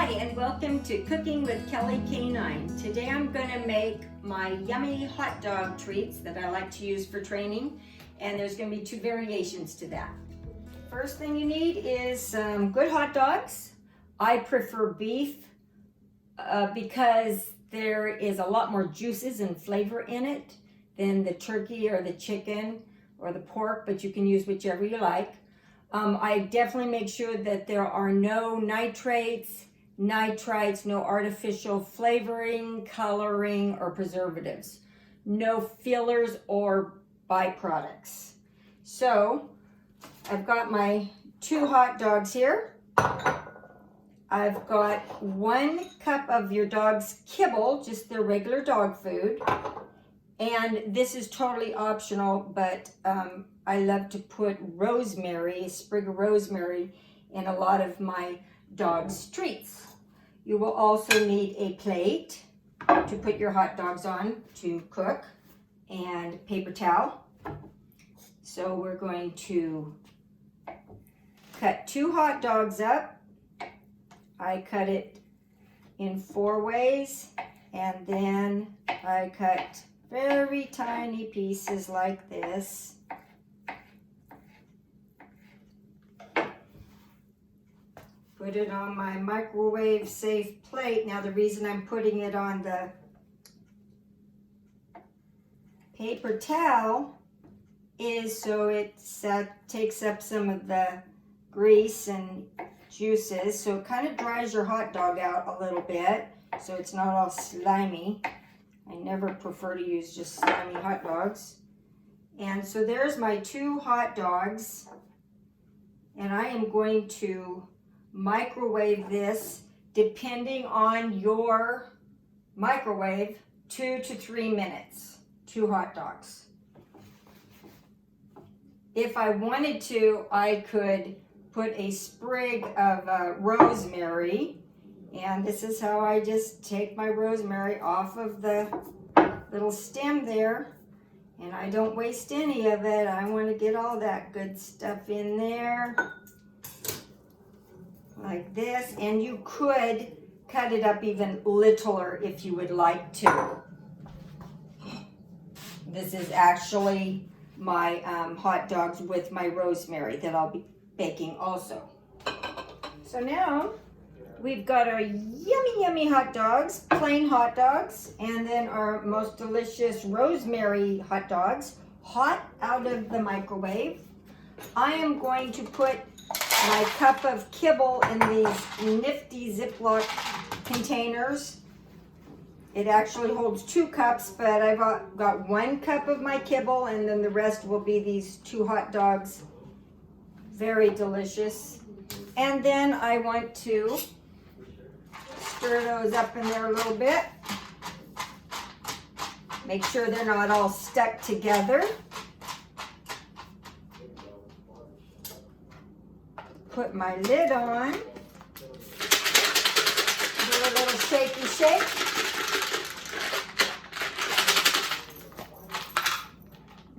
Hi, and welcome to Cooking with Kelly K9. Today I'm going to make my yummy hot dog treats that I like to use for training, and there's going to be two variations to that. First thing you need is some good hot dogs. I prefer beef because there is a lot more juices and flavor in it than the turkey or the chicken or the pork, but you can use whichever you like. I definitely make sure that there are no nitrates, nitrites, no artificial flavoring, coloring, or preservatives. No fillers or byproducts. So, I've got my 2 hot dogs here. I've got 1 cup of your dog's kibble, just their regular dog food. And this is totally optional, but I love to put rosemary, a sprig of rosemary, in a lot of my dog's treats. You will also need a plate to put your hot dogs on to cook and paper towel. So we're going to cut 2 hot dogs up. I cut it in 4 ways, and then I cut very tiny pieces like this. Put it on my microwave safe plate. Now the reason I'm putting it on the paper towel is so it takes up some of the grease and juices, so it kind of dries your hot dog out a little bit so it's not all slimy. I never prefer to use just slimy hot dogs. And so there's my 2 hot dogs, and I am going to microwave this, depending on your microwave, 2 to 3 minutes. 2 hot dogs. If I wanted to, I could put a sprig of rosemary, and this is how I just take my rosemary off of the little stem there, and I don't waste any of it. I want to get all that good stuff in there like this, and you could cut it up even littler if you would like to. This is actually my hot dogs with my rosemary that I'll be baking also. So now we've got our yummy hot dogs, plain hot dogs, and then our most delicious rosemary hot dogs, hot out of the microwave. I am going to put my cup of kibble in these nifty Ziploc containers. It actually holds 2 cups, but I've got 1 cup of my kibble, and then the rest will be these 2 hot dogs. Very delicious. And then I want to stir those up in there a little bit. Make sure they're not all stuck together. Put my lid on. Do a little shaky shake.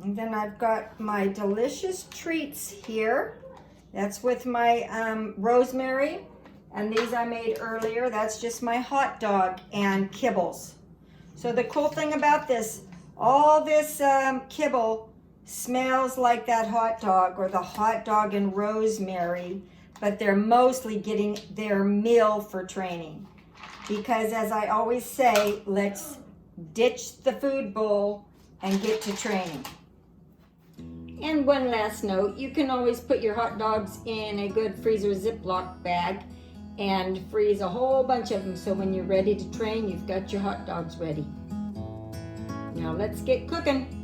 And then I've got my delicious treats here. That's with my rosemary, and these I made earlier. That's just my hot dog and kibbles. So the cool thing about this, all this kibble smells like that hot dog or the hot dog and rosemary, but they're mostly getting their meal for training. Because as I always say, let's ditch the food bowl and get to training. And one last note, you can always put your hot dogs in a good freezer Ziploc bag and freeze a whole bunch of them, so when you're ready to train, you've got your hot dogs ready. Now let's get cooking.